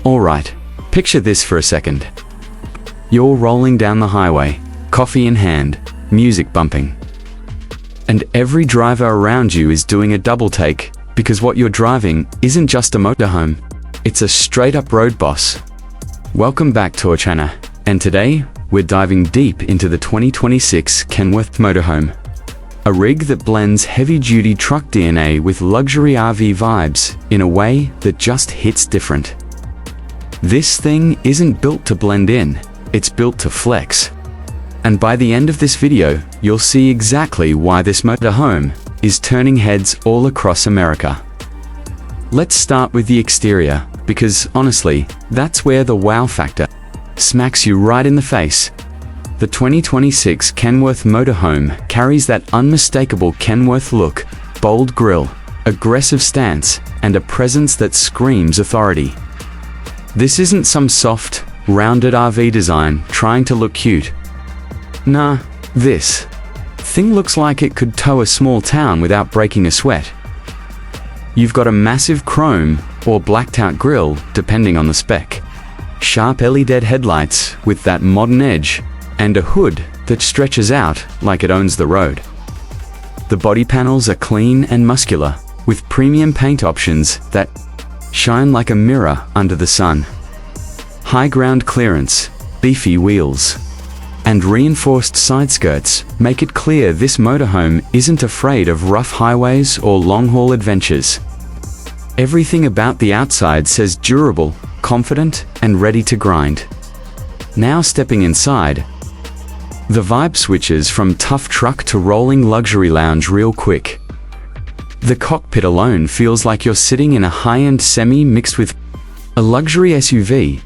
Alright, picture this for a second. You're rolling down the highway, coffee in hand, music bumping. And every driver around you is doing a double take, because what you're driving isn't just a motorhome, it's a straight-up road boss. Welcome back to our channel, and today, we're diving deep into the 2026 Kenworth Motorhome. A rig that blends heavy-duty truck DNA with luxury RV vibes in a way that just hits different. This thing isn't built to blend in, it's built to flex. And by the end of this video, you'll see exactly why this motorhome is turning heads all across America. Let's start with the exterior, because honestly, that's where the wow factor smacks you right in the face. The 2026 Kenworth Motorhome carries that unmistakable Kenworth look, bold grille, aggressive stance, and a presence that screams authority. This isn't some soft, rounded RV design trying to look cute. Nah, this thing looks like it could tow a small town without breaking a sweat. You've got a massive chrome or blacked out grille, depending on the spec, sharp LED headlights with that modern edge, and a hood that stretches out like it owns the road. The body panels are clean and muscular, with premium paint options that shine like a mirror under the sun. High ground clearance, beefy wheels, and reinforced side skirts make it clear this motorhome isn't afraid of rough highways or long-haul adventures. Everything about the outside says durable, confident, and ready to grind. Now stepping inside, the vibe switches from tough truck to rolling luxury lounge real quick. The cockpit alone feels like you're sitting in a high-end semi mixed with a luxury SUV.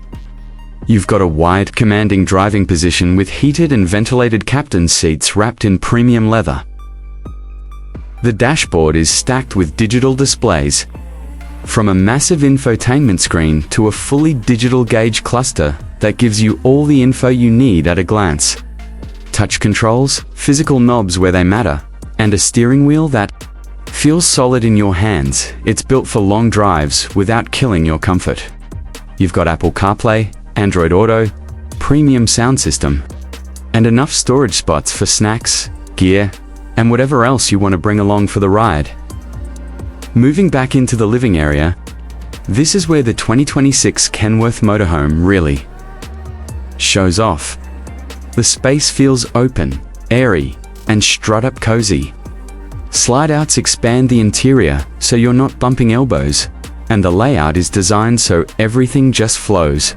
You've got a wide, commanding driving position with heated and ventilated captain's seats wrapped in premium leather. The dashboard is stacked with digital displays, from a massive infotainment screen to a fully digital gauge cluster that gives you all the info you need at a glance. Touch controls, physical knobs where they matter, and a steering wheel that feels solid in your hands. It's built for long drives without killing your comfort. You've got Apple CarPlay, Android Auto, premium sound system, and enough storage spots for snacks, gear, and whatever else you want to bring along for the ride. Moving back into the living area, this is where the 2026 Kenworth Motorhome really shows off. The space feels open, airy, and strut-up cozy. Slide-outs expand the interior so you're not bumping elbows, and the layout is designed so everything just flows.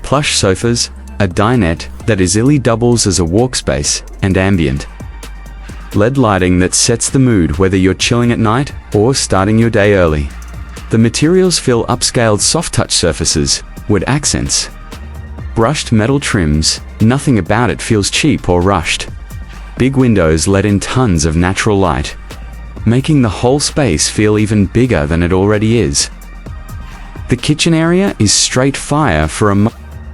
Plush sofas, a dinette that easily doubles as a walkspace, and ambient LED lighting that sets the mood whether you're chilling at night or starting your day early. The materials feel upscaled soft-touch surfaces, wood accents, brushed metal trims. Nothing about it feels cheap or rushed. Big windows let in tons of natural light, making the whole space feel even bigger than it already is. The kitchen area is straight fire for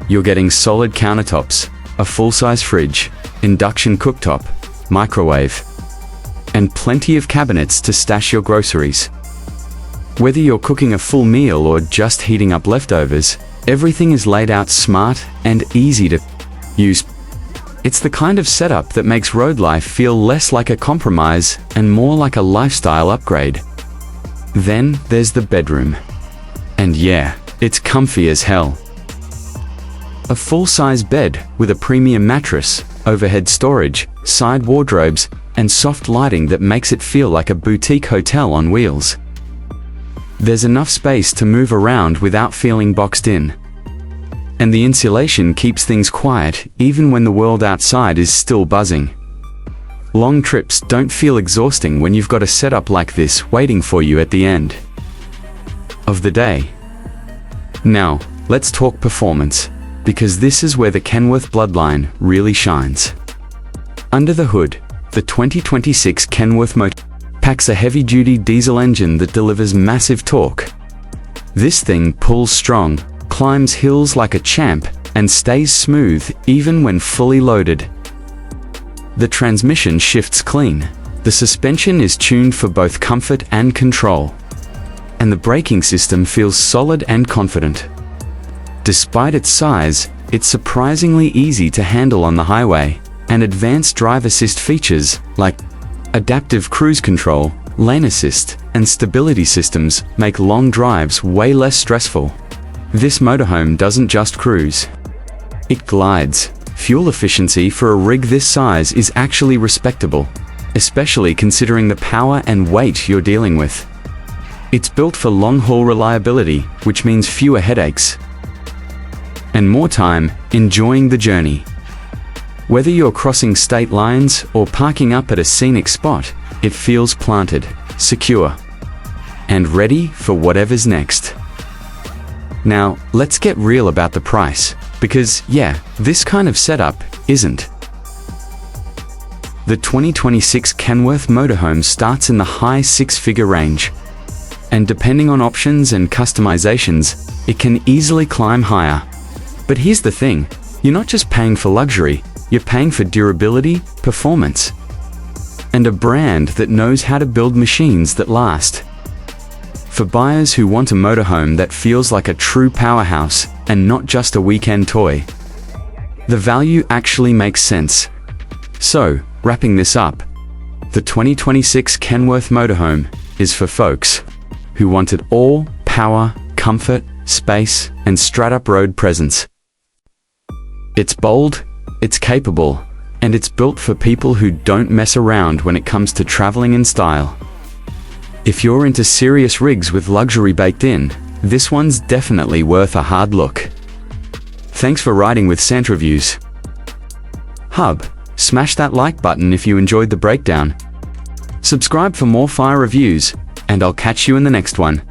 You're getting solid countertops, a full-size fridge, induction cooktop, microwave, and plenty of cabinets to stash your groceries. Whether you're cooking a full meal or just heating up leftovers, everything is laid out smart and easy to use. It's the kind of setup that makes road life feel less like a compromise and more like a lifestyle upgrade. Then there's the bedroom. And yeah, it's comfy as hell. A full-size bed with a premium mattress, overhead storage, side wardrobes, and soft lighting that makes it feel like a boutique hotel on wheels. There's enough space to move around without feeling boxed in. And the insulation keeps things quiet even when the world outside is still buzzing. Long trips don't feel exhausting when you've got a setup like this waiting for you at the end of the day. Now, let's talk performance, because this is where the Kenworth bloodline really shines. Under the hood, the 2026 Kenworth Motorhome packs a heavy-duty diesel engine that delivers massive torque. This thing pulls strong, climbs hills like a champ, and stays smooth even when fully loaded. The transmission shifts clean. The suspension is tuned for both comfort and control. And the braking system feels solid and confident. Despite its size, it's surprisingly easy to handle on the highway, and advanced drive assist features like adaptive cruise control, lane assist, and stability systems make long drives way less stressful. This motorhome doesn't just cruise. It glides. Fuel efficiency for a rig this size is actually respectable, especially considering the power and weight you're dealing with. It's built for long-haul reliability, which means fewer headaches and more time enjoying the journey. Whether you're crossing state lines or parking up at a scenic spot, it feels planted, secure, and ready for whatever's next. Now, let's get real about the price, because yeah, this kind of setup isn't. The 2026 Kenworth Motorhome starts in the high six-figure range, and depending on options and customizations, it can easily climb higher. But here's the thing, you're not just paying for luxury, you're paying for durability, performance, and a brand that knows how to build machines that last. For buyers who want a motorhome that feels like a true powerhouse and not just a weekend toy, the value actually makes sense. So, wrapping this up, the 2026 Kenworth Motorhome is for folks who want it all: power, comfort, space, and straight-up road presence. It's bold, it's capable, and it's built for people who don't mess around when it comes to traveling in style. If you're into serious rigs with luxury baked in, this one's definitely worth a hard look. Thanks for riding with Centreviews Hub. Smash that like button if you enjoyed the breakdown. Subscribe for more fire reviews, and I'll catch you in the next one.